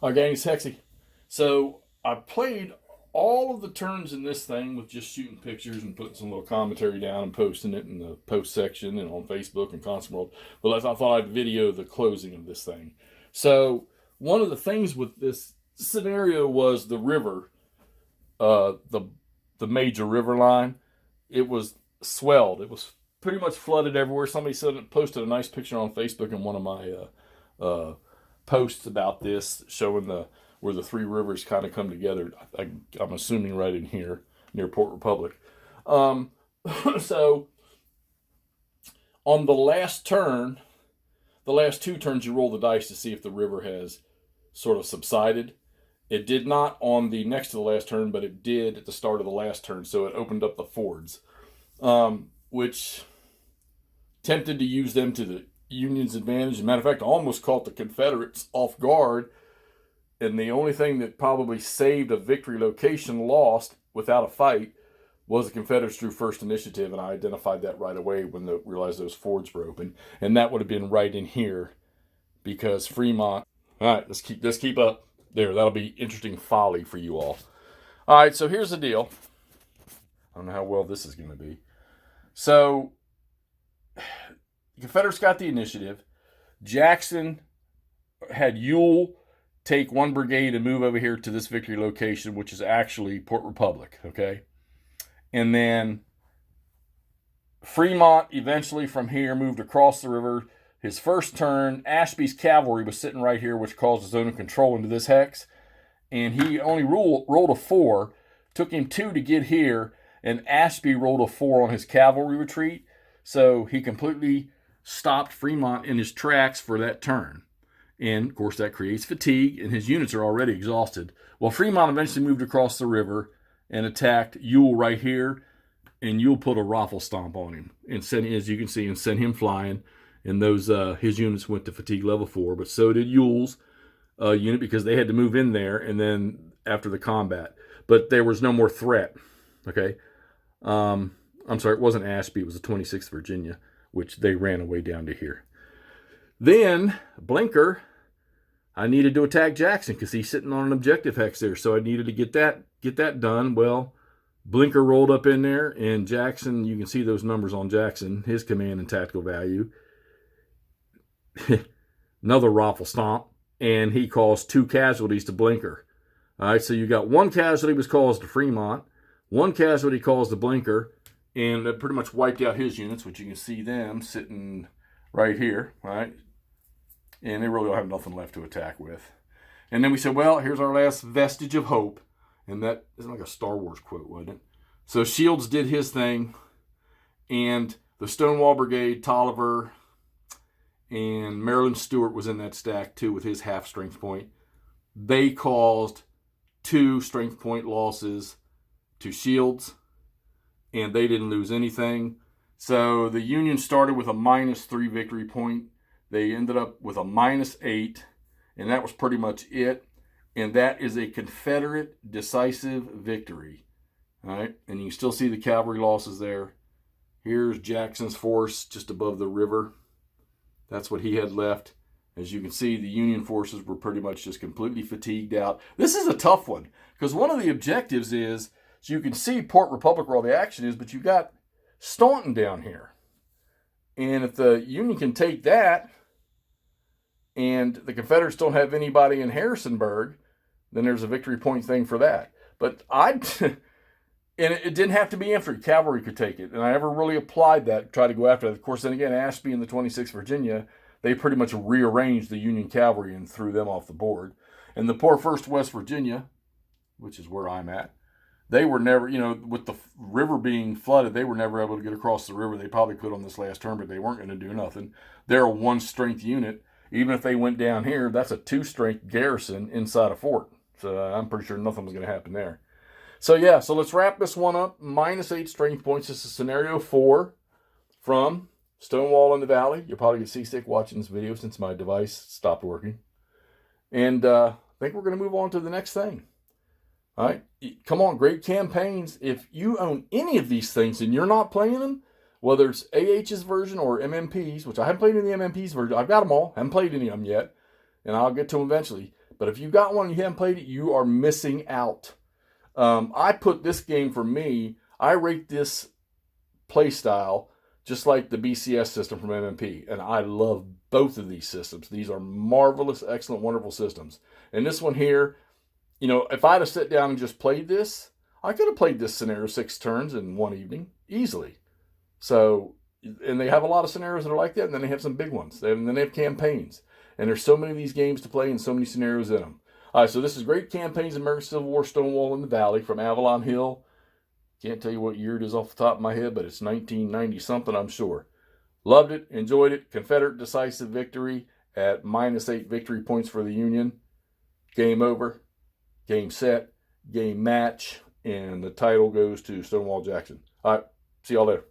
Our gang is sexy. So I played all of the turns in this thing with just shooting pictures and putting some little commentary down and posting it in the post section and on Facebook and Constant World. But I thought I'd video the closing of this thing. So one of the things with this scenario was the river, the major river line. It was swelled. It was pretty much flooded everywhere. Somebody posted a nice picture on Facebook in one of my posts about this, showing where the three rivers kind of come together. I'm assuming right in here near Port Republic. So on the last turn, the last two turns, you roll the dice to see if the river has sort of subsided. It did not on the next to the last turn, but it did at the start of the last turn. So it opened up the fords, which tempted to use them to the Union's advantage. As a matter of fact, I almost caught the Confederates off guard. And the only thing that probably saved a victory location lost without a fight was the Confederates drew first initiative, and I identified that right away when they realized those fords were open. And that would have been right in here because Fremont. All right, let's keep up. There, that'll be interesting folly for you all. All right, so here's the deal. I don't know how well this is going to be. So, the Confederates got the initiative. Jackson had Ewell take one brigade and move over here to this victory location, which is actually Port Republic, okay? And then Fremont eventually from here moved across the river. His first turn, Ashby's cavalry was sitting right here, which caused a zone of control into this hex. And he only rolled a 4. Took him 2 to get here, and Ashby rolled a 4 on his cavalry retreat. So he completely stopped Fremont in his tracks for that turn. And, of course, that creates fatigue, and his units are already exhausted. Well, Fremont eventually moved across the river and attacked Ewell right here, and Ewell put a rifle stomp on him, and sent, as you can see, and sent him flying. And those his units went to fatigue level 4, but so did Ewell's unit because they had to move in there and then after the combat. But there was no more threat. Okay, I'm sorry, it wasn't Ashby; it was the 26th Virginia, which they ran away down to here. Then Blinker, I needed to attack Jackson because he's sitting on an objective hex there, so I needed to get that done. Well, Blinker rolled up in there, and Jackson, you can see those numbers on Jackson, his command and tactical value. Another rifle stomp, and he caused 2 casualties to Blinker. All right, so you got 1 casualty was caused to Fremont, 1 casualty caused to Blinker, and that pretty much wiped out his units, which you can see them sitting right here, right? And they really don't have nothing left to attack with. And then we said, well, here's our last vestige of hope. And that is like a Star Wars quote, wasn't it? So Shields did his thing, and the Stonewall Brigade, Tolliver, and Maryland Stewart was in that stack too with his half strength point. They caused 2 strength point losses to Shields, and they didn't lose anything. So the Union started with a -3 victory point. They ended up with a -8, and that was pretty much it. And that is a Confederate decisive victory. All right, and you can still see the cavalry losses there. Here's Jackson's force just above the river. That's what he had left. As you can see, the Union forces were pretty much just completely fatigued out. This is a tough one because one of the objectives is, so you can see Port Republic where all the action is, but you got Staunton down here. And if the Union can take that, and the Confederates don't have anybody in Harrisonburg, then there's a victory point thing for that. But and it didn't have to be infantry. Cavalry could take it. And I never really applied that, tried to go after that. Of course, then again, Ashby and the 26th Virginia, they pretty much rearranged the Union cavalry and threw them off the board. And the poor 1st West Virginia, which is where I'm at, they were never, with the river being flooded, they were never able to get across the river. They probably could on this last turn, but they weren't going to do nothing. They're a 1-strength unit. Even if they went down here, that's a 2-strength garrison inside a fort. So I'm pretty sure nothing was going to happen there. So yeah, so let's wrap this one up. -8 strength points. This is scenario 4 from Stonewall in the Valley. You'll probably get seasick watching this video since my device stopped working. And I think we're going to move on to the next thing. All right, come on, great campaigns. If you own any of these things and you're not playing them, whether it's AH's version or MMP's, which I haven't played in the MMP's version. I've got them all. I haven't played any of them yet, and I'll get to them eventually. But if you got one and you haven't played it, you are missing out. I put this game, for me, I rate this play style just like the BCS system from MMP. And I love both of these systems. These are marvelous, excellent, wonderful systems. And this one here, you know, if I'd have sat down and just played this, I could have played this scenario 6 turns in one evening easily. So, and they have a lot of scenarios that are like that, and then they have some big ones. And then they have campaigns. And there's so many of these games to play and so many scenarios in them. All right, so this is Great Campaigns of American Civil War, Stonewall in the Valley from Avalon Hill. Can't tell you what year it is off the top of my head, but it's 1990-something, I'm sure. Loved it, enjoyed it. Confederate decisive victory at -8 victory points for the Union. Game over, game set, game match, and the title goes to Stonewall Jackson. All right, see y'all later.